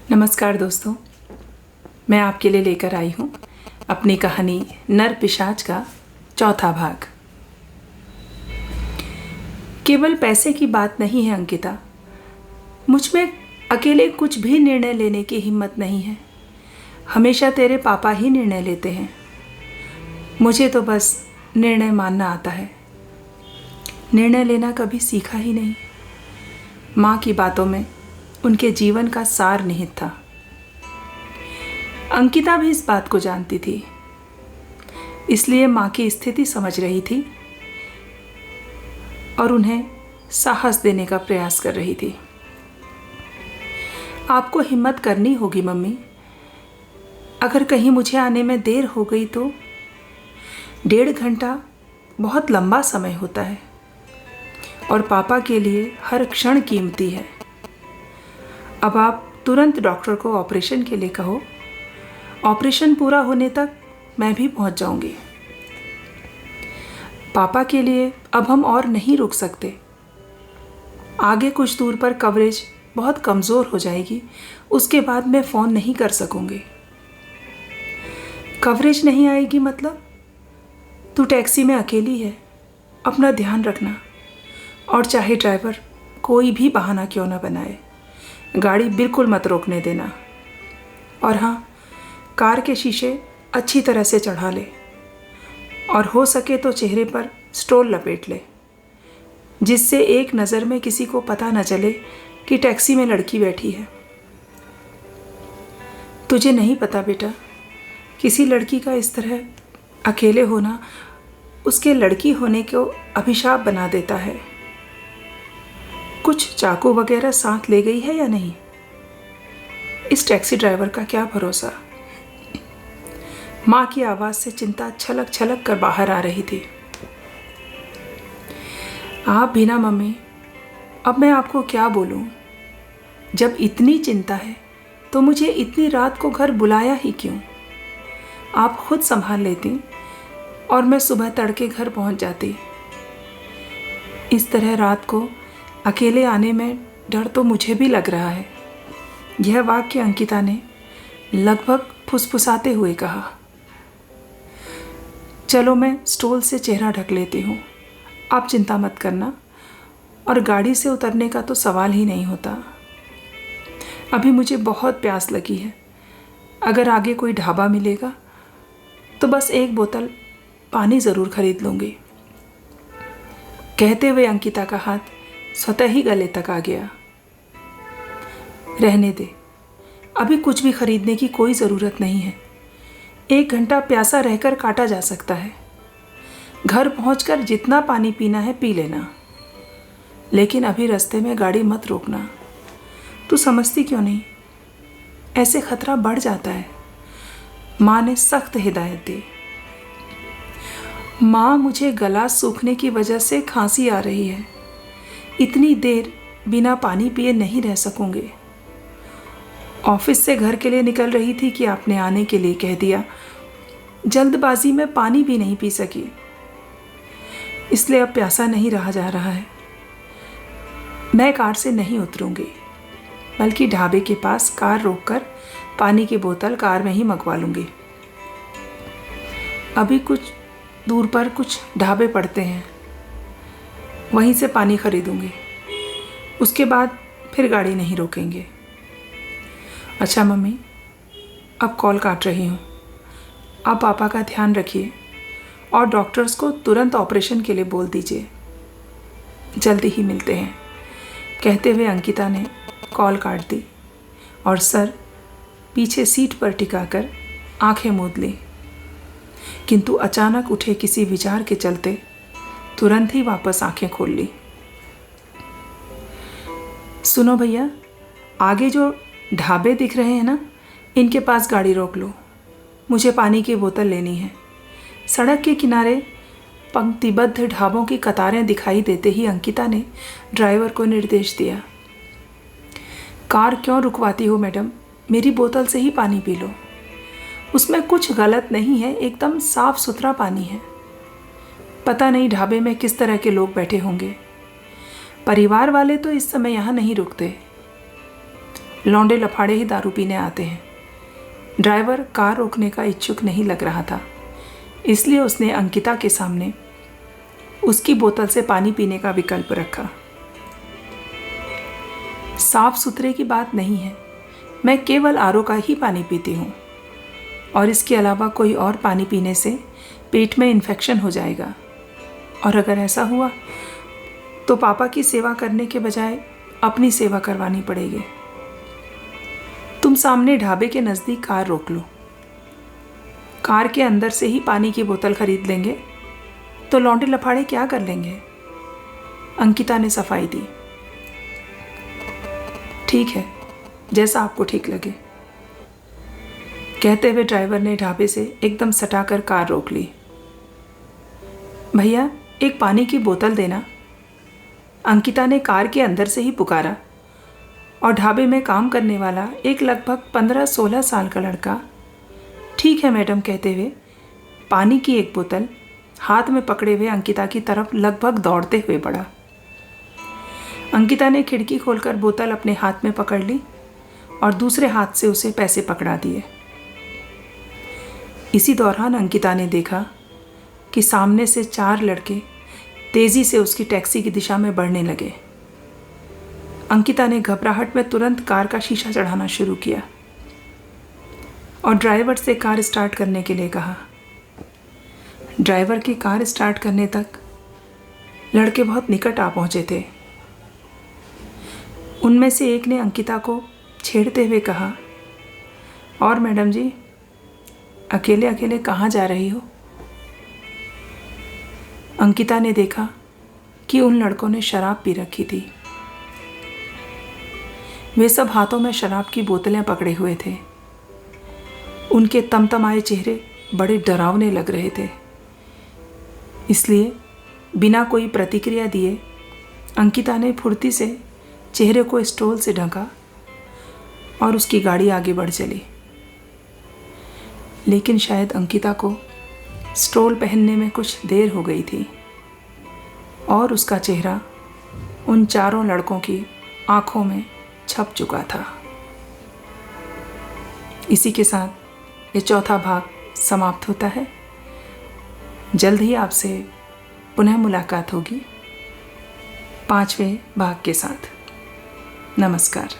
नमस्कार दोस्तों, मैं आपके लिए लेकर आई हूँ अपनी कहानी नर पिशाच का चौथा भाग। केवल पैसे की बात नहीं है अंकिता, मुझ में अकेले कुछ भी निर्णय लेने की हिम्मत नहीं है। हमेशा तेरे पापा ही निर्णय लेते हैं, मुझे तो बस निर्णय मानना आता है। निर्णय लेना कभी सीखा ही नहीं। माँ की बातों में उनके जीवन का सार निहित था। अंकिता भी इस बात को जानती थी, इसलिए माँ की स्थिति समझ रही थी और उन्हें साहस देने का प्रयास कर रही थी। आपको हिम्मत करनी होगी मम्मी, अगर कहीं मुझे आने में देर हो गई तो 1.5 घंटा बहुत लंबा समय होता है और पापा के लिए हर क्षण कीमती है। अब आप तुरंत डॉक्टर को ऑपरेशन के लिए कहो, ऑपरेशन पूरा होने तक मैं भी पहुंच जाऊंगी। पापा के लिए अब हम और नहीं रुक सकते। आगे कुछ दूर पर कवरेज बहुत कमज़ोर हो जाएगी, उसके बाद मैं फ़ोन नहीं कर सकूंगी। कवरेज नहीं आएगी मतलब? तू टैक्सी में अकेली है, अपना ध्यान रखना और चाहे ड्राइवर कोई भी बहाना क्यों ना बनाए, गाड़ी बिल्कुल मत रोकने देना। और हाँ, कार के शीशे अच्छी तरह से चढ़ा ले और हो सके तो चेहरे पर स्टोल लपेट ले, जिससे एक नज़र में किसी को पता न चले कि टैक्सी में लड़की बैठी है। तुझे नहीं पता बेटा, किसी लड़की का इस तरह अकेले होना उसके लड़की होने को अभिशाप बना देता है। कुछ चाकू वगैरह साथ ले गई है या नहीं? इस टैक्सी ड्राइवर का क्या भरोसा। माँ की आवाज़ से चिंता छलक छलक कर बाहर आ रही थी। आप भी ना मम्मी, अब मैं आपको क्या बोलूँ। जब इतनी चिंता है तो मुझे इतनी रात को घर बुलाया ही क्यों? आप खुद संभाल लेती और मैं सुबह तड़के घर पहुँच जाती। इस तरह रात को अकेले आने में डर तो मुझे भी लग रहा है। यह वाक्य अंकिता ने लगभग फुसफुसाते हुए कहा। चलो मैं स्टोल से चेहरा ढक लेती हूँ, आप चिंता मत करना। और गाड़ी से उतरने का तो सवाल ही नहीं होता। अभी मुझे बहुत प्यास लगी है, अगर आगे कोई ढाबा मिलेगा तो बस 1 बोतल पानी ज़रूर खरीद लूँगी। कहते हुए अंकिता का हाथ स्वतः ही गले तक आ गया। रहने दे, अभी कुछ भी खरीदने की कोई ज़रूरत नहीं है। 1 घंटा प्यासा रहकर काटा जा सकता है। घर पहुंचकर जितना पानी पीना है पी लेना, लेकिन अभी रास्ते में गाड़ी मत रोकना। तू समझती क्यों नहीं? ऐसे खतरा बढ़ जाता है। माँ ने सख्त हिदायत दी। माँ, मुझे गला सूखने की वजह से खांसी आ रही है, इतनी देर बिना पानी पिए नहीं रह सकूंगी। ऑफिस से घर के लिए निकल रही थी कि आपने आने के लिए कह दिया। जल्दबाजी में पानी भी नहीं पी सकी, इसलिए अब प्यासा नहीं रहा जा रहा है। मैं कार से नहीं उतरूंगी, बल्कि ढाबे के पास कार रोककर पानी की बोतल कार में ही मंगवा लूंगी। अभी कुछ दूर पर कुछ ढाबे पड़ते हैं, वहीं से पानी खरीदूंगी, उसके बाद फिर गाड़ी नहीं रोकेंगे। अच्छा मम्मी, अब कॉल काट रही हूँ। आप पापा का ध्यान रखिए और डॉक्टर्स को तुरंत ऑपरेशन के लिए बोल दीजिए। जल्दी ही मिलते हैं। कहते हुए अंकिता ने कॉल काट दी और सर पीछे सीट पर टिकाकर आंखें मूंद ली, किंतु अचानक उठे किसी विचार के चलते तुरंत ही वापस आंखें खोल ली। सुनो भैया, आगे जो ढाबे दिख रहे हैं ना, इनके पास गाड़ी रोक लो, मुझे पानी की बोतल लेनी है। सड़क के किनारे पंक्तिबद्ध ढाबों की कतारें दिखाई देते ही अंकिता ने ड्राइवर को निर्देश दिया। कार क्यों रुकवाती हो मैडम, मेरी बोतल से ही पानी पी लो, उसमें कुछ गलत नहीं है, एकदम साफ सुथरा पानी है। पता नहीं ढाबे में किस तरह के लोग बैठे होंगे। परिवार वाले तो इस समय यहाँ नहीं रुकते। लौंडे लफाड़े ही दारू पीने आते हैं। ड्राइवर कार रोकने का इच्छुक नहीं लग रहा था, इसलिए उसने अंकिता के सामने उसकी बोतल से पानी पीने का विकल्प रखा। साफ सुथरे की बात नहीं है, मैं केवल आरओ का ही पानी पीती हूँ और इसके अलावा कोई और पानी पीने से पेट में इन्फेक्शन हो जाएगा, और अगर ऐसा हुआ तो पापा की सेवा करने के बजाय अपनी सेवा करवानी पड़ेगी। तुम सामने ढाबे के नज़दीक कार रोक लो, कार के अंदर से ही पानी की बोतल खरीद लेंगे तो लौंडे लफाड़े क्या कर लेंगे। अंकिता ने सफाई दी। ठीक है, जैसा आपको ठीक लगे, कहते हुए ड्राइवर ने ढाबे से एकदम सटाकर कार रोक ली। भैया, एक पानी की बोतल देना, अंकिता ने कार के अंदर से ही पुकारा, और ढाबे में काम करने वाला एक लगभग 15-16 साल का लड़का ठीक है मैडम कहते हुए पानी की एक बोतल हाथ में पकड़े हुए अंकिता की तरफ लगभग दौड़ते हुए बढ़ा। अंकिता ने खिड़की खोलकर बोतल अपने हाथ में पकड़ ली और दूसरे हाथ से उसे पैसे पकड़ा दिए। इसी दौरान अंकिता ने देखा कि सामने से 4 लड़के तेजी से उसकी टैक्सी की दिशा में बढ़ने लगे। अंकिता ने घबराहट में तुरंत कार का शीशा चढ़ाना शुरू किया और ड्राइवर से कार स्टार्ट करने के लिए कहा। ड्राइवर की कार स्टार्ट करने तक लड़के बहुत निकट आ पहुंचे थे। उनमें से एक ने अंकिता को छेड़ते हुए कहा, और मैडम जी, अकेले अकेले कहाँ जा रही हो? अंकिता ने देखा कि उन लड़कों ने शराब पी रखी थी। वे सब हाथों में शराब की बोतलें पकड़े हुए थे। उनके तमतमाए चेहरे बड़े डरावने लग रहे थे। इसलिए बिना कोई प्रतिक्रिया दिए अंकिता ने फुर्ती से चेहरे को स्टोल से ढका और उसकी गाड़ी आगे बढ़ चली। लेकिन शायद अंकिता को स्टोल पहनने में कुछ देर हो गई थी और उसका चेहरा उन चारों लड़कों की आंखों में छप चुका था। इसी के साथ ये चौथा भाग समाप्त होता है। जल्द ही आपसे पुनः मुलाकात होगी 5वें भाग के साथ। नमस्कार।